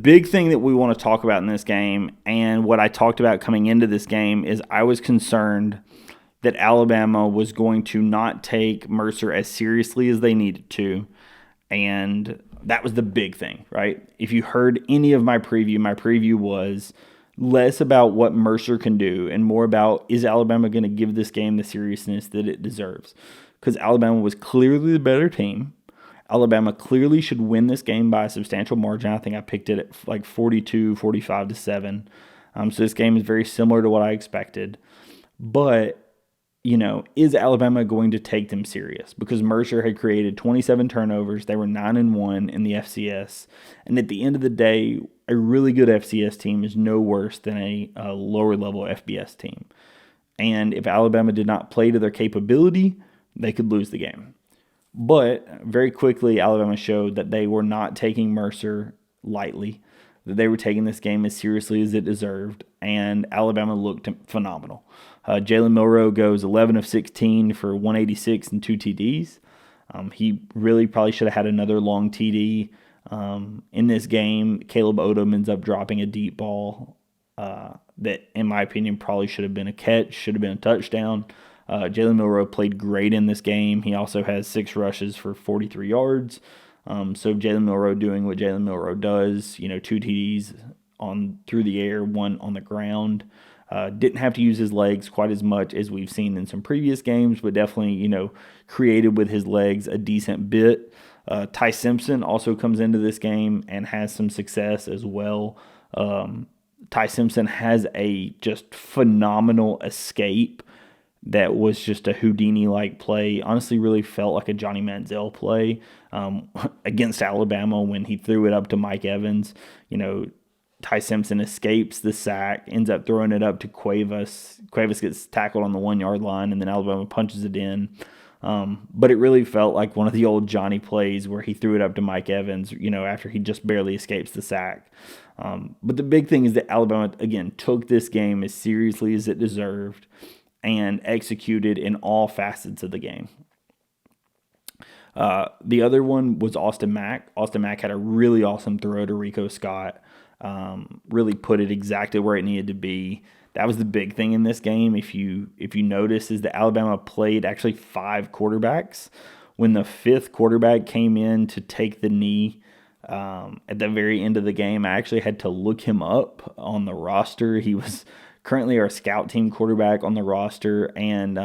big thing that we want to talk about in this game, and what I talked about coming into this game, is I was concerned that Alabama was going to not take Mercer as seriously as they needed to. And that was the big thing, right? If you heard any of my preview was less about what Mercer can do and more about, is Alabama going to give this game the seriousness that it deserves? Because Alabama was clearly the better team. Alabama clearly should win this game by a substantial margin. I think I picked it at like 45-7. So this game is very similar to what I expected. But, is Alabama going to take them serious? Because Mercer had created 27 turnovers. They were 9-1 in the FCS. And at the end of the day, a really good FCS team is no worse than a lower level FBS team. And if Alabama did not play to their capability, they could lose the game. But very quickly, Alabama showed that they were not taking Mercer lightly, that they were taking this game as seriously as it deserved, and Alabama looked phenomenal. Jalen Milroe goes 11 of 16 for 186 and 2 TDs. He really probably should have had another long TD. In this game, Caleb Odom ends up dropping a deep ball that, in my opinion, probably should have been a catch, should have been a touchdown. Jalen Milroe played great in this game. He also has 6 rushes for 43 yards. So Jalen Milroe doing what Jalen Milroe does, 2 TDs through the air, 1 on the ground. Didn't have to use his legs quite as much as we've seen in some previous games, but definitely, created with his legs a decent bit. Ty Simpson also comes into this game and has some success as well. Ty Simpson has a just phenomenal escape that was just a Houdini-like play. Honestly, really felt like a Johnny Manziel play against Alabama when he threw it up to Mike Evans. Ty Simpson escapes the sack, ends up throwing it up to Cuevas. Cuevas gets tackled on the 1-yard line, and then Alabama punches it in. But it really felt like one of the old Johnny plays where he threw it up to Mike Evans, after he just barely escapes the sack. But the big thing is that Alabama, again, took this game as seriously as it deserved and executed in all facets of the game. The other one was Austin Mack. Austin Mack had a really awesome throw to Rico Scott. Really put it exactly where it needed to be. That was the big thing in this game. If you notice, is that Alabama played actually 5 quarterbacks. When the 5th quarterback came in to take the knee at the very end of the game, I actually had to look him up on the roster. He was currently our scout team quarterback on the roster, and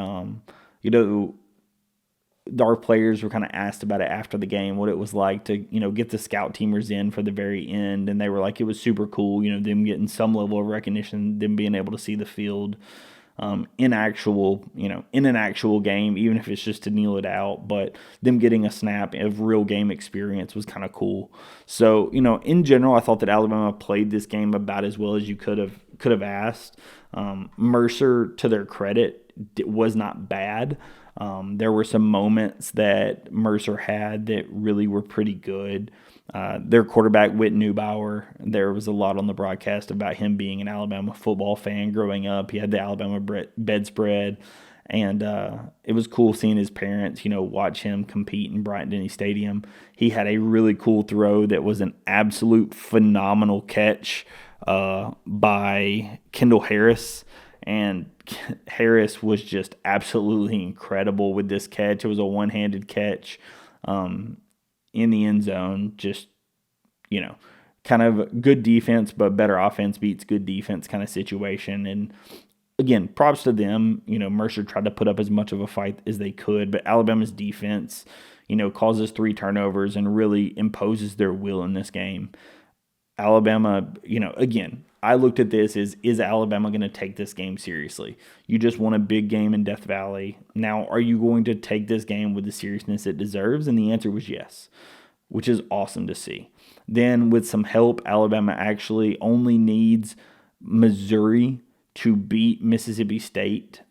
our players were kind of asked about it after the game, what it was like to get the scout teamers in for the very end, and they were like, it was super cool, them getting some level of recognition, them being able to see the field in an actual game, even if it's just to kneel it out, but them getting a snap of real game experience was kind of cool. So in general, I thought that Alabama played this game about as well as you could have asked. Mercer, to their credit, was not bad. There were some moments that Mercer had that really were pretty good. Their quarterback, Whit Neubauer, there was a lot on the broadcast about him being an Alabama football fan growing up. He had the Alabama bedspread, and it was cool seeing his parents, watch him compete in Bryant-Denny Stadium. He had a really cool throw that was an absolute phenomenal catch by Kendall Harris, and Harris was just absolutely incredible with this catch. It was a one-handed catch in the end zone. Just, kind of good defense, but better offense beats good defense kind of situation. And again, props to them. Mercer tried to put up as much of a fight as they could, but Alabama's defense, causes 3 turnovers and really imposes their will in this game. Alabama, again, I looked at this as, is Alabama going to take this game seriously? You just won a big game in Death Valley. Now, are you going to take this game with the seriousness it deserves? And the answer was yes, which is awesome to see. Then with some help, Alabama actually only needs Missouri to beat Mississippi State,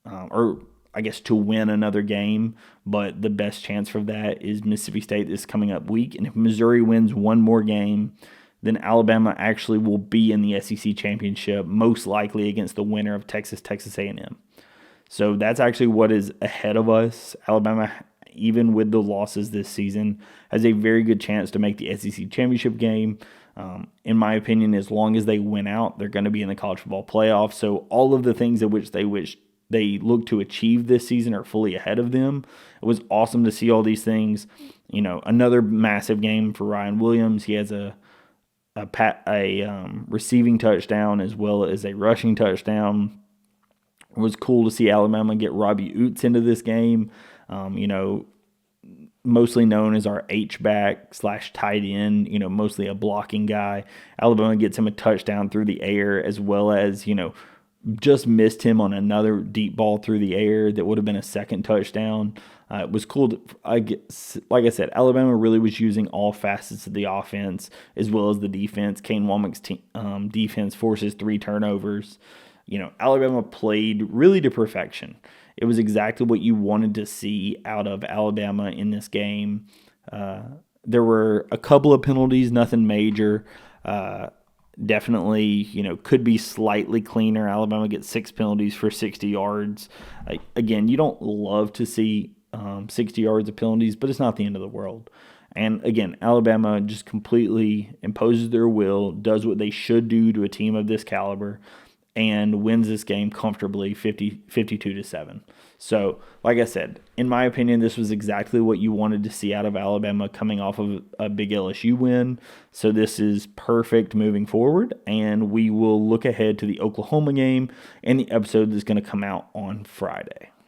or I guess to win another game, but the best chance for that is Mississippi State this coming up week. And if Missouri wins one more game, then Alabama actually will be in the SEC championship, most likely against the winner of Texas A&M. So that's actually what is ahead of us. Alabama, even with the losses this season, has a very good chance to make the SEC championship game. In my opinion, as long as they win out, they're going to be in the college football playoff. So all of the things at which they look to achieve this season are fully ahead of them. It was awesome to see all these things. Another massive game for Ryan Williams. He has a receiving touchdown as well as a rushing touchdown. It was cool to see Alabama get Robbie Oots into this game. Mostly known as our H-back / tight end, mostly a blocking guy. Alabama gets him a touchdown through the air, as well as, just missed him on another deep ball through the air that would have been a second touchdown. It was cool. Like I said, Alabama really was using all facets of the offense as well as the defense. Kane Womack's defense forces 3 turnovers. Alabama played really to perfection. It was exactly what you wanted to see out of Alabama in this game. There were a couple of penalties, nothing major. Definitely, could be slightly cleaner. Alabama gets 6 penalties for 60 yards. Again, you don't love to see 60 yards of penalties, but it's not the end of the world. And again, Alabama just completely imposes their will, does what they should do to a team of this caliber, and wins this game comfortably 52-7. So, like I said, in my opinion, this was exactly what you wanted to see out of Alabama coming off of a big LSU win. So this is perfect moving forward, and we will look ahead to the Oklahoma game and the episode that's going to come out on Friday.